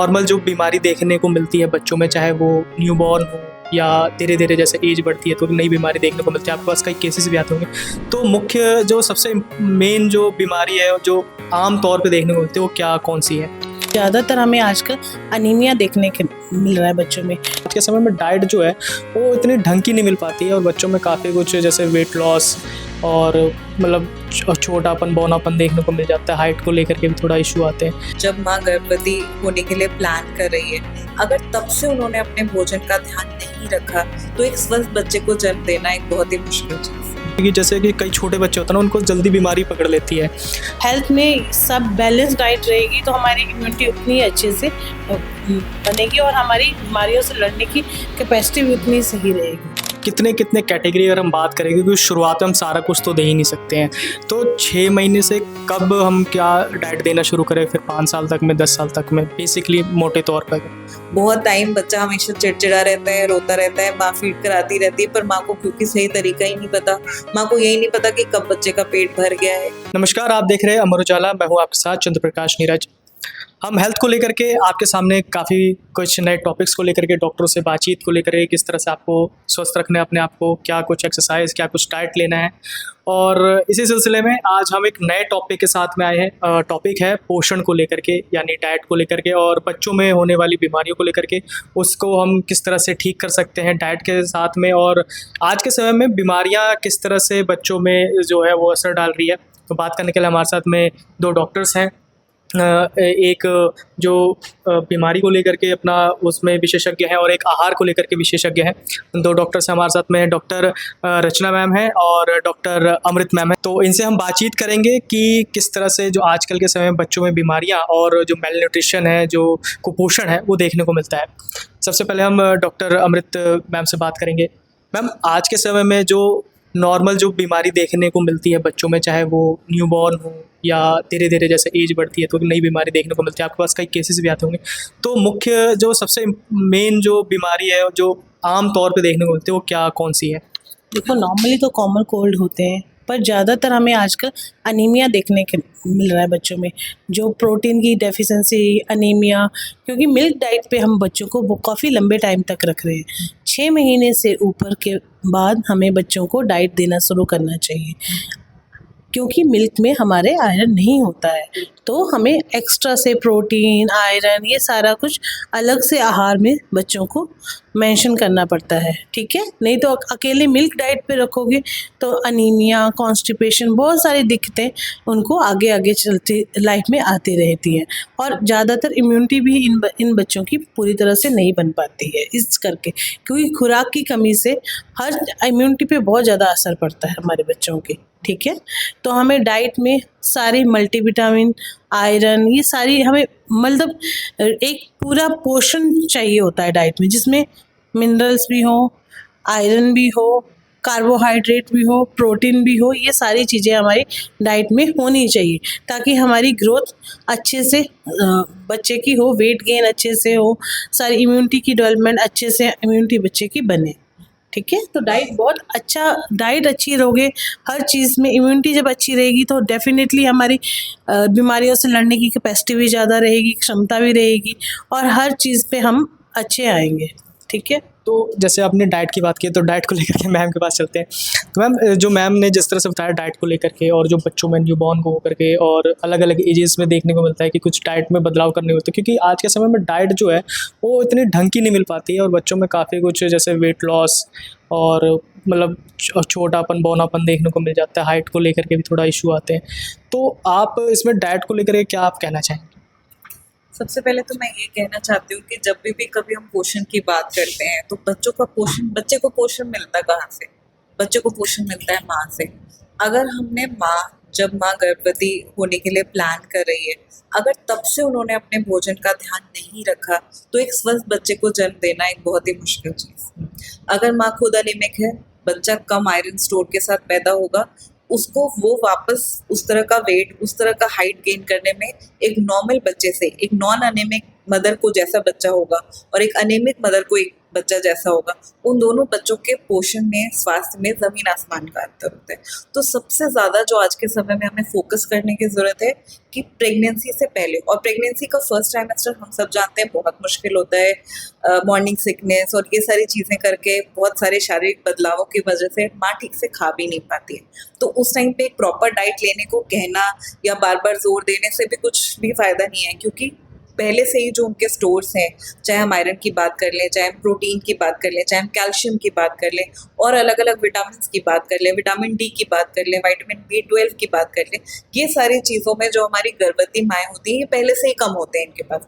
Normal जो बीमारी देखने को मिलती है बच्चों में, चाहे वो न्यूबॉर्न हो या धीरे धीरे जैसे एज बढ़ती है तो नई बीमारी देखने को मिलती है, आपके पास कई केसेस भी आते होंगे। तो मुख्य जो सबसे मेन जो बीमारी है जो आम तौर पे देखने को मिलती है वो क्या कौन सी है? ज़्यादातर हमें आजकल अनीमिया देखने के मिल रहा है बच्चों में। आज के समय में डाइट जो है वो इतनी ढंग की नहीं मिल पाती है और बच्चों में काफ़ी कुछ जैसे वेट लॉस और मतलब छोटापन बौनापन देखने को मिल जाता है। हाइट को लेकर के भी थोड़ा इशू आते हैं। जब माँ गर्भवती होने के लिए प्लान कर रही है, अगर तब से उन्होंने अपने भोजन का ध्यान नहीं रखा तो एक स्वस्थ बच्चे को जन्म देना एक बहुत ही मुश्किल चीज़ है। क्योंकि जैसे कि कई छोटे बच्चे होते हैं ना, उनको जल्दी बीमारी पकड़ लेती है। हेल्थ में सब बैलेंस डाइट रहेगी तो हमारी इम्यूनिटी उतनी अच्छे से बनेगी और हमारी बीमारियों से लड़ने की कैपेसिटी भी उतनी सही रहेगी। कितने कितने कैटेगरी अगर हम बात करें, क्योंकि शुरुआत में हम सारा कुछ तो दे ही नहीं सकते हैं, तो 6 महीने से कब हम क्या डाइट देना शुरू करें, फिर 5 साल तक में, 10 साल तक में, बेसिकली मोटे तौर पर? बहुत टाइम बच्चा हमेशा चिड़चिड़ा रहता है, रोता रहता है, माँ फीड कराती रहती है, पर माँ को क्योंकि सही तरीका ही नहीं पता, माँ को यही नहीं पता कि कब बच्चे का पेट भर गया है। नमस्कार, आप देख रहे हैं अमर उजाला, मैं हूँ आपके साथ चंद्र प्रकाश नीरज। हम हेल्थ को लेकर के आपके सामने काफ़ी कुछ नए टॉपिक्स को लेकर के, डॉक्टरों से बातचीत को लेकर के, किस तरह से आपको स्वस्थ रखना है अपने आप को, क्या कुछ एक्सरसाइज, क्या कुछ डाइट लेना है। और इसी सिलसिले में आज हम एक नए टॉपिक के साथ में आए हैं। टॉपिक है पोषण को लेकर के, यानी डाइट को लेकर के और बच्चों में होने वाली बीमारियों को लेकर के, उसको हम किस तरह से ठीक कर सकते हैं डाइट के साथ में, और आज के समय में बीमारियाँ किस तरह से बच्चों में जो है वो असर डाल रही है। तो बात करने के लिए हमारे साथ में 2 डॉक्टर्स हैं। एक जो बीमारी को लेकर के अपना उसमें विशेषज्ञ हैं और एक आहार को लेकर के विशेषज्ञ हैं। 2 डॉक्टर्स हमारे साथ में, डॉक्टर रचना मैम हैं और डॉक्टर अमृत मैम हैं। तो इनसे हम बातचीत करेंगे कि किस तरह से जो आजकल के समय में बच्चों में बीमारियां और जो मेल न्यूट्रिशन है, जो कुपोषण है, वो देखने को मिलता है। सबसे पहले हम डॉक्टर अमृत मैम से बात करेंगे। मैम, आज के समय में जो नॉर्मल जो बीमारी देखने को मिलती है बच्चों में, चाहे वो न्यूबॉर्न हो या धीरे धीरे जैसे एज बढ़ती है तो नई बीमारी देखने को मिलती है, आपके पास कई केसेस भी आते होंगे। तो मुख्य जो सबसे मेन जो बीमारी है जो आम तौर पे देखने को मिलती है वो क्या कौन सी है? देखो, नॉर्मली तो कॉमन कोल्ड होते हैं, पर ज़्यादातर हमें आजकल अनीमिया देखने के मिल रहा है बच्चों में। जो प्रोटीन की डेफिशिएंसी, अनीमिया, क्योंकि मिल्क डाइट पे हम बच्चों को वो काफ़ी लंबे टाइम तक रख रहे हैं। 6 महीने से ऊपर के बाद हमें बच्चों को डाइट देना शुरू करना चाहिए, क्योंकि मिल्क में हमारे आयरन नहीं होता है, तो हमें एक्स्ट्रा से प्रोटीन, आयरन, ये सारा कुछ अलग से आहार में बच्चों को मेंशन करना पड़ता है, ठीक है। नहीं तो अकेले मिल्क डाइट पे रखोगे तो अनीमिया, कॉन्स्टिपेशन, बहुत सारी दिक्कतें उनको आगे आगे चलती लाइफ में आती रहती हैं और ज़्यादातर इम्यूनिटी भी इन बच्चों की पूरी तरह से नहीं बन पाती है इस करके, क्योंकि खुराक की कमी से हर इम्यूनिटी पे बहुत ज़्यादा असर पड़ता है हमारे बच्चों की, ठीक है। तो हमें डाइट में सारी मल्टीविटामिन, आयरन, ये सारी हमें मतलब एक पूरा पोषण चाहिए होता है डाइट में, जिसमें मिनरल्स भी हो, आयरन भी हो, कार्बोहाइड्रेट भी हो, प्रोटीन भी हो, ये सारी चीज़ें हमारी डाइट में होनी चाहिए ताकि हमारी ग्रोथ अच्छे से बच्चे की हो, वेट गेन अच्छे से हो, सारी इम्यूनिटी की डेवलपमेंट अच्छे से इम्यूनिटी बच्चे की बने, ठीक है। तो डाइट बहुत अच्छा, डाइट अच्छी रहोगे, हर चीज़ में इम्यूनिटी जब अच्छी रहेगी तो डेफिनेटली हमारी बीमारियों से लड़ने की कैपेसिटी भी ज़्यादा रहेगी, क्षमता भी रहेगी और हर चीज़ पे हम अच्छे आएंगे, ठीक है। तो जैसे आपने डाइट की बात की, तो डाइट को लेकर के मैम के पास चलते हैं। तो मैम, जो मैम ने जिस तरह से बताया डाइट को लेकर के और जो बच्चों में न्यूबॉर्न को होकर के और अलग अलग एजेस में देखने को मिलता है कि कुछ डाइट में बदलाव करने होते हैं, क्योंकि आज के समय में डाइट जो है वो इतनी ढंग की नहीं मिल पाती है और बच्चों में काफ़ी कुछ जैसे वेट लॉस और मतलब छोटापन बौनापन देखने को मिल जाता है। हाइट को लेकर के भी थोड़ा इशू आते हैं। तो आप इसमें डाइट को लेकर के क्या आप कहना चाहेंगे? सबसे पहले तो मैं ये कहना चाहती हूँ कि जब भी कभी हम पोषण की बात करते हैं तो बच्चे को पोषण मिलता कहाँ से? बच्चे को पोषण मिलता है माँ से। अगर हमने जब माँ गर्भवती होने के लिए प्लान कर रही है, अगर तब से उन्होंने अपने भोजन का ध्यान नहीं रखा तो एक स्वस्थ बच्चे को जन्म देना एक बहुत ही मुश्किल चीज़ है। अगर माँ खुद अनीमिक है, बच्चा कम आयरन स्टोर के साथ पैदा होगा, उसको वो वापस उस तरह का वेट, उस तरह का हाइट गेन करने में एक नॉर्मल बच्चे से, एक नॉन अनेमिक मदर को जैसा बच्चा होगा और एक अनियमित मदर को एक बच्चा जैसा होगा, उन दोनों बच्चों के पोषण में, स्वास्थ्य में ज़मीन आसमान का अंतर होता है। तो सबसे ज़्यादा जो आज के समय में हमें फोकस करने की ज़रूरत है कि प्रेगनेंसी से पहले, और प्रेगनेंसी का फर्स्ट ट्राइमेस्टर हम सब जानते हैं बहुत मुश्किल होता है, मॉर्निंग सिकनेस और ये सारी चीज़ें करके बहुत सारे शारीरिक बदलावों की वजह से माँ ठीक से खा भी नहीं पाती है। तो उस टाइम पे एक प्रॉपर डाइट लेने को कहना या बार बार जोर देने से भी कुछ भी फ़ायदा नहीं है, क्योंकि पहले से ही जो उनके स्टोर्स हैं, चाहे हम आयरन की बात कर लें, चाहे हम प्रोटीन की बात कर लें, चाहे हम कैल्शियम की बात कर लें, और अलग अलग विटामिन की बात कर लें, विटामिन डी की बात कर लें, विटामिन B12 की बात कर लें, ये सारी चीज़ों में जो हमारी गर्भवती माएँ होती हैं ये पहले से ही कम होते हैं इनके पास।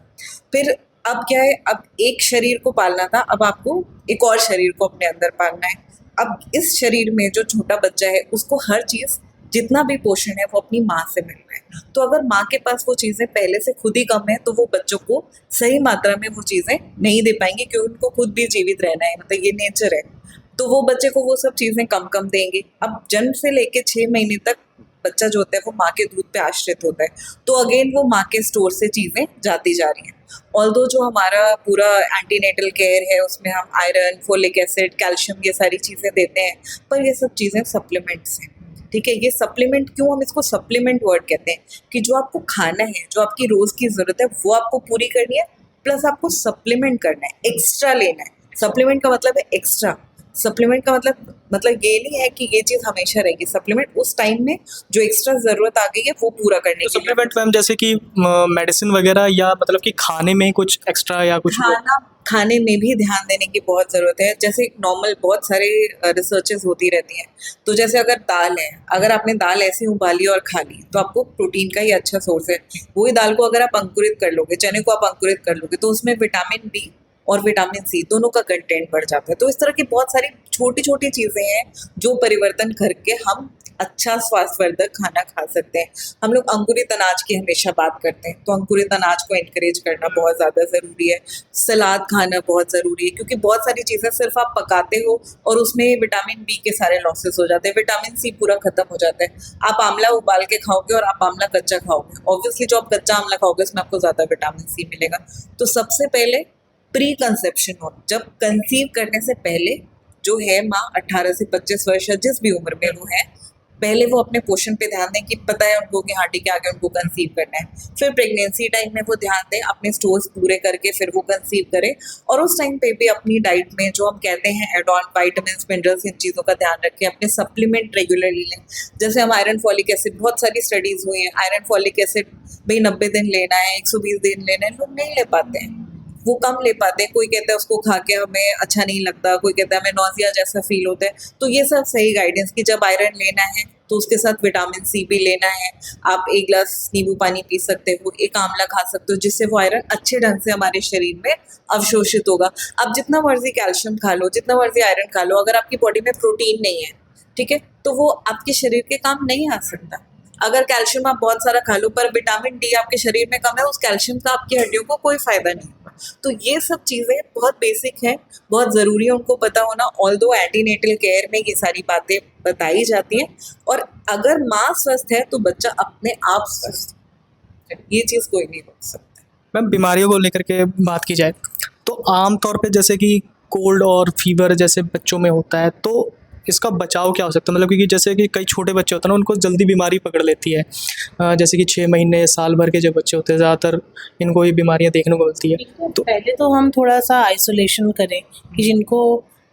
फिर अब क्या है, अब एक शरीर को पालना था, अब आपको एक और शरीर को अपने अंदर पालना है। अब इस शरीर में जो छोटा बच्चा है उसको हर चीज़, जितना भी पोषण है वो अपनी माँ से मिल रहा है। तो अगर माँ के पास वो चीज़ें पहले से खुद ही कम है तो वो बच्चों को सही मात्रा में वो चीज़ें नहीं दे पाएंगे, क्योंकि उनको खुद भी जीवित रहना है, मतलब ये नेचर है। तो वो बच्चे को वो सब चीज़ें कम कम देंगे। अब जन्म से लेके 6 महीने तक बच्चा जो होता है वो माँ के दूध पे आश्रित होता है, तो अगेन वो माँ के स्टोर से चीज़ें जाती जा रही हैं। ऑल्दो जो हमारा पूरा एंटीनेटल केयर है उसमें हम आयरन, फोलिक एसिड, कैल्शियम ये सारी चीज़ें देते हैं, पर ये सब चीज़ें सप्लीमेंट्स हैं। ठीक है, ये सप्लीमेंट क्यों हम इसको सप्लीमेंट वर्ड कहते हैं, कि जो आपको खाना है, जो आपकी रोज़ की ज़रूरत है वो आपको पूरी करनी है, प्लस आपको सप्लीमेंट करना है, एक्स्ट्रा लेना है। सप्लीमेंट का मतलब है एक्स्ट्रा। सप्लीमेंट का मतलब ये नहीं है कि ये चीज़ हमेशा रहेगी। सप्लीमेंट उस टाइम में जो एक्स्ट्रा ज़रूरत आ गई है वो पूरा करने तो के लिए। सप्लीमेंट मैम जैसे कि मेडिसिन वगैरह, या मतलब कि खाने में कुछ एक्स्ट्रा या कुछ खाने में भी ध्यान देने की बहुत ज़रूरत है। जैसे नॉर्मल बहुत सारे रिसर्चेस होती रहती हैं, तो जैसे अगर दाल है, अगर आपने दाल ऐसे उबाली और खा ली तो आपको प्रोटीन का ही अच्छा सोर्स है। वही दाल को अगर आप अंकुरित कर लोगे, चने को आप अंकुरित कर लोगे, तो उसमें विटामिन बी और विटामिन सी दोनों का कंटेंट बढ़ जाता है। तो इस तरह की बहुत सारी छोटी छोटी चीज़ें हैं जो परिवर्तन करके हम अच्छा स्वास्थ्यवर्धक खाना खा सकते हैं। हम लोग अंकुरित अनाज की हमेशा बात करते हैं, तो अंकुरित अनाज को इनकरेज करना बहुत ज़्यादा ज़रूरी है। सलाद खाना बहुत ज़रूरी है, क्योंकि बहुत सारी चीज़ें सिर्फ आप पकाते हो और उसमें विटामिन बी के सारे लॉसेस हो जाते हैं, विटामिन सी पूरा खत्म हो जाता है। आप आंवला उबाल के खाओगे और आप आंवला कच्चा खाओगे, ऑब्वियसली जो आप कच्चा आंवला खाओगे उसमें आपको ज़्यादा विटामिन सी मिलेगा। तो सबसे पहले प्री कंसेप्शन हो, जब कंसीव करने से पहले जो है माँ 18 से 25 वर्ष या जिस भी उम्र में वो है, पहले वो अपने पोषण पे ध्यान दें कि पता है उनको कि हाँ ठीक है आगे उनको कंसीव करना है। फिर प्रेगनेंसी टाइम में वो ध्यान दें, अपने स्टोर्स पूरे करके फिर वो कंसीव करें, और उस टाइम पे भी अपनी डाइट में जो हम कहते हैं एडॉन, विटामिन्स, मिनरल्स, इन चीज़ों का ध्यान रखें। अपने सप्लीमेंट रेगुलरली लें। जैसे हम आयरन, फॉलिक एसिड, बहुत सारी स्टडीज़ हुई हैं, आयरन फॉलिक एसिड भाई 90 दिन लेना है, 120 दिन लेना है, लोग नहीं ले पाते हैं, वो कम ले पाते हैं। कोई कहता है उसको खा के हमें अच्छा नहीं लगता, कोई कहता है हमें नौजिया जैसा फील होता है। तो ये सब सही गाइडेंस कि जब आयरन लेना है तो उसके साथ विटामिन सी भी लेना है। आप 1 गिलास नींबू पानी पी सकते हो, एक आंवला खा सकते हो, जिससे वो आयरन अच्छे ढंग से हमारे शरीर में अवशोषित होगा। आप जितना मर्जी कैल्शियम खा लो, जितना मर्जी आयरन खा लो, अगर आपकी बॉडी में प्रोटीन नहीं है, ठीक है, तो वो आपके शरीर के काम नहीं आ सकता। अगर कैल्शियम आप बहुत सारा खा लो पर विटामिन डी आपके शरीर में कम है, उस कैल्शियम का आपकी हड्डियों को कोई फ़ायदा नहीं होगा। तो ये सब चीज़ें बहुत बेसिक हैं, बहुत ज़रूरी है उनको पता होना। ऑल्दो एंटीनेटल केयर में ये सारी बातें बताई जाती हैं, और अगर माँ स्वस्थ है तो बच्चा अपने आप स्वस्थ है, ये चीज़ कोई नहीं रोक सकता। मैम बीमारियों को लेकर के बात की जाए तो आम तौर पे जैसे कि कोल्ड और फीवर जैसे बच्चों में होता है, तो इसका बचाव क्या हो सकता है? मतलब क्योंकि जैसे कि कई छोटे बच्चे होते हैं ना, उनको जल्दी बीमारी पकड़ लेती है, जैसे कि 6 महीने साल भर के जो बच्चे होते हैं ज़्यादातर इनको ये बीमारियां देखने को मिलती है। तो पहले तो हम थोड़ा सा आइसोलेशन करें कि जिनको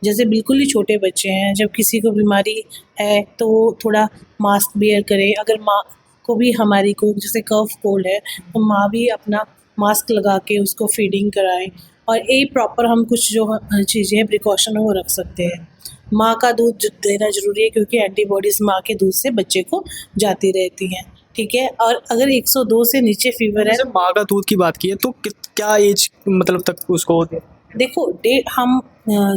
जैसे बिल्कुल ही छोटे बच्चे हैं, जब किसी को बीमारी है तो वो थोड़ा मास्क वेयर करे। अगर माँ को भी हमारी को जैसे कफ कोल्ड है तो माँ भी अपना मास्क लगा के उसको फीडिंग कराएं, और ये प्रॉपर हम कुछ जो चीज़ें हैं प्रिकॉशन वो रख सकते हैं। माँ का दूध देना ज़रूरी है, क्योंकि एंटीबॉडीज़ माँ के दूध से बच्चे को जाती रहती हैं, ठीक है। और अगर 102 से नीचे फीवर है, जैसे माँ का दूध की बात की है तो क्या एज मतलब तक उसको देखो हम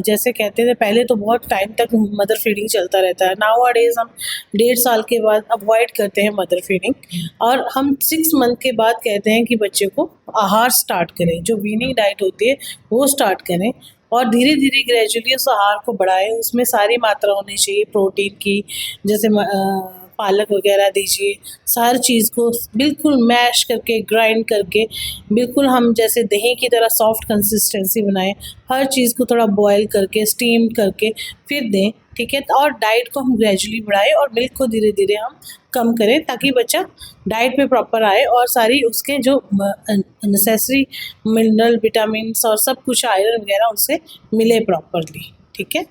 जैसे कहते थे पहले तो बहुत टाइम तक मदर फीडिंग चलता रहता है। नाउ डेज हम 1.5 साल के बाद अवॉइड करते हैं मदर फीडिंग, और हम 6 मंथ के बाद कहते हैं कि बच्चे को आहार स्टार्ट करें, जो वीनिंग डाइट होती है वो स्टार्ट करें, और धीरे धीरे ग्रेजुअली उस आहार को बढ़ाएं। उसमें सारी मात्रा होनी चाहिए प्रोटीन की, जैसे पालक वगैरह दीजिए, हर चीज़ को बिल्कुल मैश करके ग्राइंड करके बिल्कुल हम जैसे दही की तरह सॉफ्ट कंसिस्टेंसी बनाएं, हर चीज़ को थोड़ा बॉयल करके स्टीम करके फिर दें, ठीक है। और डाइट को हम ग्रेजुअली बढ़ाएं और मिल्क को धीरे धीरे हम कम करें ताकि बच्चा डाइट पे प्रॉपर आए और सारी उसके जो नेसेसरी मिनरल विटामिन्स और सब कुछ आयरन वगैरह उसे मिले प्रॉपरली, ठीक है।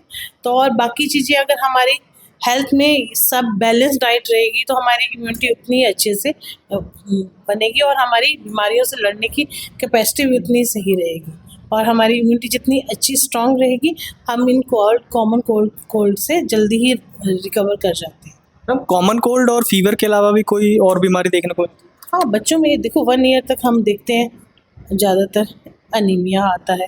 तो और बाकी चीज़ें अगर हमारी हेल्थ में सब बैलेंस डाइट रहेगी तो हमारी इम्यूनिटी उतनी अच्छे से बनेगी और हमारी बीमारियों से लड़ने की कैपेसिटी भी उतनी सही रहेगी और हमारी इम्यूनिटी जितनी अच्छी स्ट्रांग रहेगी हम इन कॉमन कोल्ड से जल्दी ही रिकवर कर जाते हैं। मैम कॉमन कोल्ड और फीवर के अलावा भी कोई और बीमारी देखने को? हाँ, बच्चों में देखो 1 ईयर तक हम देखते हैं ज़्यादातर अनीमिया आता है,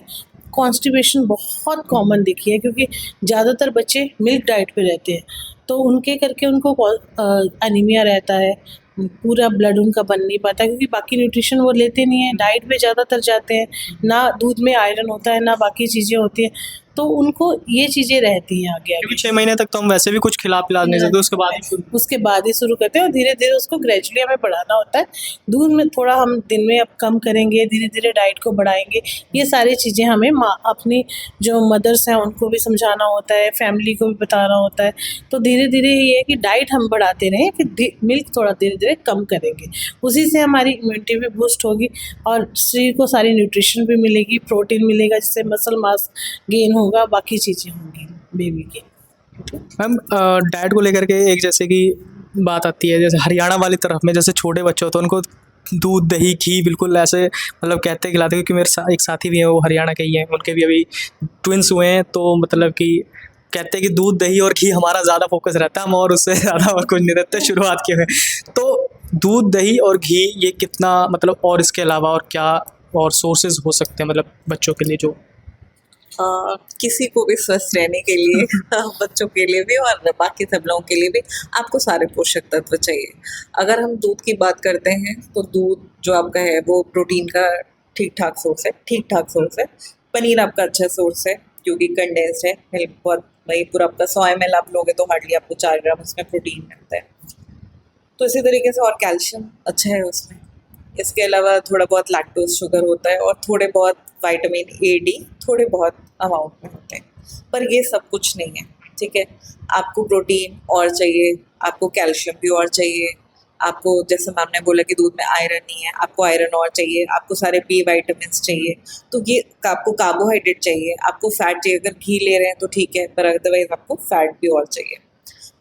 कॉन्स्टिपेशन बहुत कॉमन देखी है क्योंकि ज़्यादातर बच्चे मिल्क डाइट पे रहते हैं तो उनके करके उनको अनीमिया रहता है, पूरा ब्लड उनका बन नहीं पाता क्योंकि बाकी न्यूट्रिशन वो लेते नहीं हैं, डाइट पे ज़्यादातर जाते हैं, ना दूध में आयरन होता है ना बाकी चीज़ें होती हैं, तो उनको ये चीज़ें रहती हैं आगे क्योंकि 6 महीने तक तो हम वैसे भी कुछ खिला पिला नहीं सकते, उसके बाद ही शुरू करते हैं और धीरे धीरे उसको ग्रेजुअली हमें बढ़ाना होता है। दूध में थोड़ा हम दिन में अब कम करेंगे, धीरे धीरे डाइट को बढ़ाएंगे, ये सारी चीज़ें हमें अपनी जो मदर्स हैं उनको भी समझाना होता है, फैमिली को भी बताना होता है। तो धीरे धीरे ये है कि डाइट हम बढ़ाते रहें, फिर मिल्क थोड़ा धीरे धीरे कम करेंगे, उसी से हमारी इम्यूनिटी भी बूस्ट होगी और शरीर को सारी न्यूट्रिशन भी मिलेगी, प्रोटीन मिलेगा जिससे मसल मास गेन होगा, बाकी चीज़ें होंगी बेबी की। मैम डाइट को लेकर के एक जैसे कि बात आती है जैसे हरियाणा वाली तरफ में जैसे छोटे बच्चे होते हैं उनको दूध दही घी बिल्कुल ऐसे मतलब कहते खिलाते, क्योंकि मेरे एक साथी भी हैं वो हरियाणा के ही हैं, उनके भी अभी ट्विंस हुए हैं, तो मतलब कि कहते हैं कि दूध दही और घी हमारा ज़्यादा फोकस रहता है, हम और उससे ज़्यादा और कुछ नहीं रहते शुरुआत के में। तो दूध दही और घी ये कितना मतलब, और इसके अलावा और क्या और सोर्सेज हो सकते हैं मतलब बच्चों के लिए जो किसी को भी स्वस्थ रहने के लिए बच्चों के लिए भी और बाकी सब लोगों के लिए भी आपको सारे पोषक तत्व चाहिए। अगर हम दूध की बात करते हैं तो दूध जो आपका है वो प्रोटीन का ठीक ठाक सोर्स है। पनीर आपका अच्छा सोर्स है क्योंकि कंडेंस्ड है, मिल्क बहुत वही पूरा आपका 100 ml आप लोगे तो हार्डली आपको 4 ग्राम उसमें प्रोटीन मिलता है। तो इसी तरीके से और कैल्शियम अच्छा है उसमें। इसके अलावा थोड़ा बहुत लैक्टोज शुगर होता है और थोड़े बहुत विटामिन ए डी थोड़े बहुत अमाउंट में होते हैं, पर ये सब कुछ नहीं है, ठीक है। आपको प्रोटीन और चाहिए, आपको कैल्शियम भी और चाहिए, आपको जैसे मैम ने बोला कि दूध में आयरन नहीं है, आपको आयरन और चाहिए, आपको सारे बी विटामिन्स चाहिए, तो ये आपको कार्बोहाइड्रेट चाहिए, आपको फैट चाहिए। अगर घी ले रहे हैं तो ठीक है, पर अदरवाइज आपको फैट भी और चाहिए।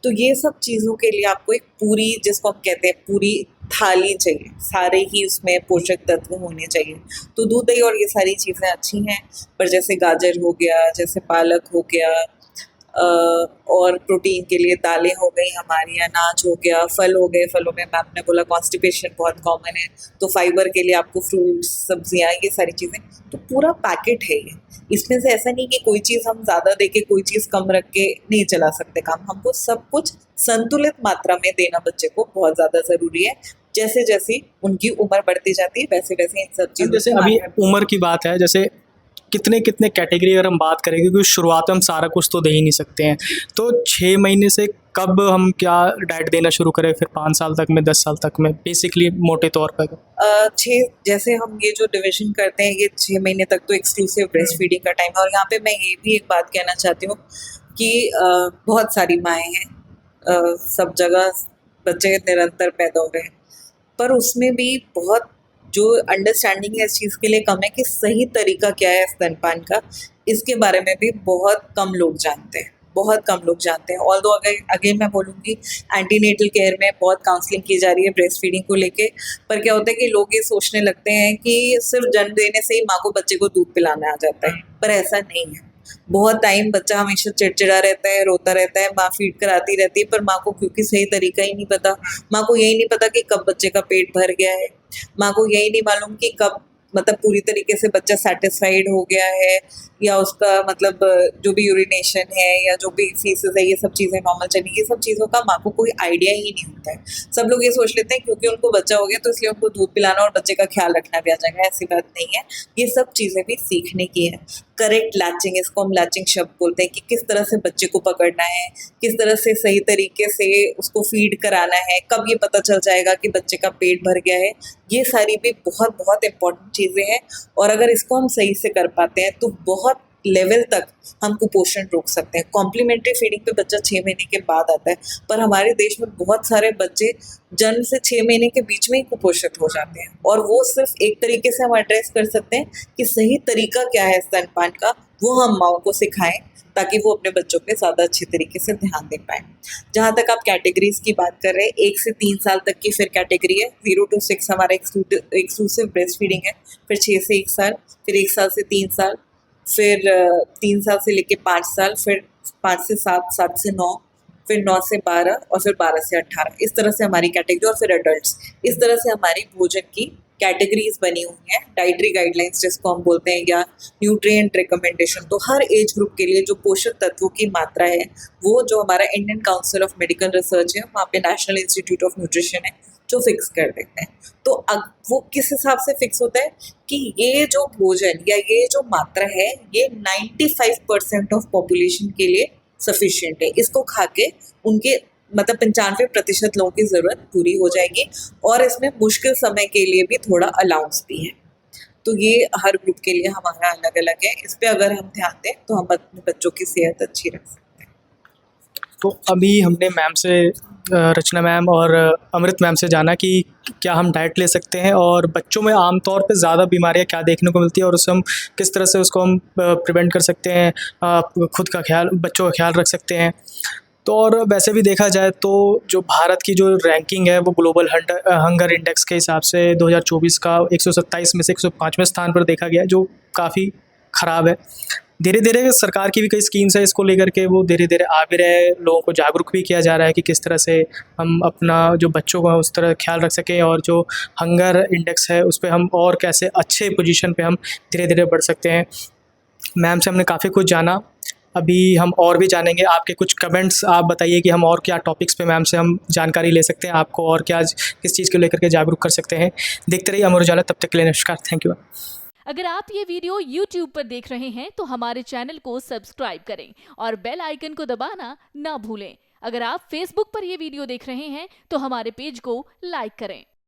तो ये सब चीज़ों के लिए आपको एक पूरी, जिसको हम कहते हैं पूरी थाली चाहिए, सारे ही उसमें पोषक तत्व होने चाहिए। तो दूध दही और ये सारी चीज़ें अच्छी हैं, पर जैसे गाजर हो गया, जैसे पालक हो गया, और प्रोटीन के लिए दालें हो गई हमारी, अनाज हो गया, फल हो गए। फलों में मैम ने बोला कॉन्स्टिपेशन बहुत कॉमन है, तो फाइबर के लिए आपको फ्रूट्स, सब्जियाँ, ये सारी चीज़ें, तो पूरा पैकेट है ये। इसमें से ऐसा नहीं कि कोई चीज़ हम ज़्यादा दे के कोई चीज़ कम रख के नहीं चला सकते काम। हमको सब कुछ संतुलित मात्रा में देना बच्चे को बहुत ज़्यादा ज़रूरी है। जैसे जैसे उनकी उम्र बढ़ती जाती है वैसे वैसे इन सब चीज़ों, जैसे अभी उम्र की बात है, जैसे कितने कितने कैटेगरी अगर हम बात करें, क्योंकि शुरुआत में हम सारा कुछ तो दे ही नहीं सकते हैं, तो 6 महीने से कब हम क्या डाइट देना शुरू करें, फिर 5 साल तक में, 10 साल तक में, बेसिकली मोटे तौर पर? 6 जैसे हम ये जो डिवीजन करते हैं, ये 6 महीने तक तो एक्सक्लूसिव ब्रेस्ट फीडिंग का टाइम है। और यहाँ पे मैं ये भी एक बात कहना चाहती हूँ कि बहुत सारी माएँ हैं, सब जगह बच्चे निरंतर पैदा हो रहे हैं, पर उसमें भी बहुत जो अंडरस्टैंडिंग है इस चीज़ के लिए कम है कि सही तरीका क्या है स्तनपान का, इसके बारे में भी बहुत कम लोग जानते हैं, बहुत कम लोग जानते हैं। ऑल्दो अगेन मैं बोलूँगी एंटीनेटल केयर में बहुत काउंसलिंग की जा रही है ब्रेस्ट फीडिंग को लेके, पर क्या होता है कि लोग ये सोचने लगते हैं कि सिर्फ जन्म देने से ही माँ को बच्चे को दूध पिलाना आ जाता है, पर ऐसा नहीं है। बहुत टाइम बच्चा हमेशा चिड़चिड़ा रहता है, रोता रहता है, माँ फीड कराती रहती है, पर माँ को क्योंकि सही तरीका ही नहीं पता, माँ को यही नहीं पता कि कब बच्चे का पेट भर गया है, माँ को यही नहीं मालूम कि कब मतलब पूरी तरीके से बच्चा सेटिस्फाइड हो गया है या उसका मतलब जो भी यूरिनेशन है या जो भी फीसेस है, ये सब चीज़ें नॉर्मल चली, ये सब चीज़ों का माँ को कोई आइडिया ही नहीं होता है। सब लोग ये सोच लेते हैं क्योंकि उनको बच्चा हो गया तो इसलिए उनको दूध पिलाना और बच्चे का ख्याल रखना भी आ जाएगा, ऐसी बात नहीं है। ये सब चीज़ें भी सीखने की है। करेक्ट लैचिंग, इसको हम लैचिंग शब्द बोलते हैं, कि किस तरह से बच्चे को पकड़ना है, किस तरह से सही तरीके से उसको फीड कराना है, कब ये पता चल जाएगा कि बच्चे का पेट भर गया है। ये सारी भी बहुत बहुत इम्पोर्टेंट चीज़ें हैं, और अगर इसको हम सही से कर पाते हैं तो बहुत लेवल तक हम कुपोषण रोक सकते हैं। कॉम्प्लीमेंट्री फीडिंग पे बच्चा 6 महीने के बाद आता है, पर हमारे देश में बहुत सारे बच्चे जन्म से 6 महीने के बीच में ही कुपोषित हो जाते हैं, और वो सिर्फ एक तरीके से हम एड्रेस कर सकते हैं कि सही तरीका क्या है स्तनपान का, वो हम माँओं को सिखाएं ताकि वो अपने बच्चों पे ज़्यादा अच्छे तरीके से ध्यान दे पाएँ। जहाँ तक आप कैटेगरीज़ की बात कर रहे हैं, 1 से 3 साल तक की फिर कैटेगरी है, 0 to 6 हमारा एक्सक्लूसिव ब्रेस्ट फीडिंग है, फिर 6 से 1 साल, फिर 1 साल से 3 साल, फिर 3 साल से लेके 5 साल, फिर 5 से 7, 7 से 9, फिर 9 से 12 और फिर 12 से 18। इस तरह से हमारी कैटेगरी, और फिर एडल्ट्स। इस तरह से हमारी भोजन की कैटेगरीज बनी हुई हैं, डाइटरी गाइडलाइंस जिसको हम बोलते हैं, या न्यूट्रिएंट रिकमेंडेशन। तो हर एज ग्रुप के लिए जो पोषक तत्वों की मात्रा है, वो जो हमारा Indian council of medical research है, वहाँ पे नेशनल इंस्टीट्यूट ऑफ न्यूट्रिशन है जो फिक्स कर देते हैं। तो अब वो किस हिसाब से फिक्स होता है कि ये जो भोजन या ये जो मात्रा है, ये 95% ऑफ पॉपुलेशन के लिए सफिशिएंट है। इसको खा के उनके मतलब 95% लोगों की ज़रूरत पूरी हो जाएगी, और इसमें मुश्किल समय के लिए भी थोड़ा अलाउंस भी है। तो ये हर ग्रुप के लिए हमारा अलग अलग है। इस पे अगर हम ध्यान दें तो हम अपने बच्चों की सेहत अच्छी रख सकते हैं। तो अभी हमने मैम से रचना मैम और अमृत मैम से जाना कि क्या हम डाइट ले सकते हैं, और बच्चों में आमतौर पे ज़्यादा बीमारियां क्या देखने को मिलती है, और उससे हम किस तरह से उसको हम प्रिवेंट कर सकते हैं, खुद का ख्याल, बच्चों का ख्याल रख सकते हैं। तो और वैसे भी देखा जाए तो जो भारत की जो रैंकिंग है वो ग्लोबल हंगर इंडेक्स के हिसाब से 2024 का 127 में से 105वें स्थान पर देखा गया है, जो काफ़ी ख़राब है। धीरे धीरे सरकार की भी कई स्कीम्स है इसको लेकर के, वो धीरे धीरे आ भी रहे हैं, लोगों को जागरूक भी किया जा रहा है कि किस तरह से हम अपना जो बच्चों का उस तरह ख्याल रख सकें, और जो हंगर इंडेक्स है उस पर हम और कैसे अच्छे पोजीशन पे हम धीरे धीरे बढ़ सकते हैं। मैम से हमने काफ़ी कुछ जाना, अभी हम और भी जानेंगे। आपके कुछ कमेंट्स आप बताइए कि हम और क्या टॉपिक्स पे मैम से हम जानकारी ले सकते हैं, आपको और क्या किस चीज़ को लेकर के जागरूक कर सकते हैं। देखते रहिए अमर उजाला, तब तक के लिए नमस्कार, थैंक यू। अगर आप ये वीडियो YouTube पर देख रहे हैं तो हमारे चैनल को सब्सक्राइब करें और बेल आइकन को दबाना ना भूलें। अगर आप Facebook पर ये वीडियो देख रहे हैं तो हमारे पेज को लाइक करें।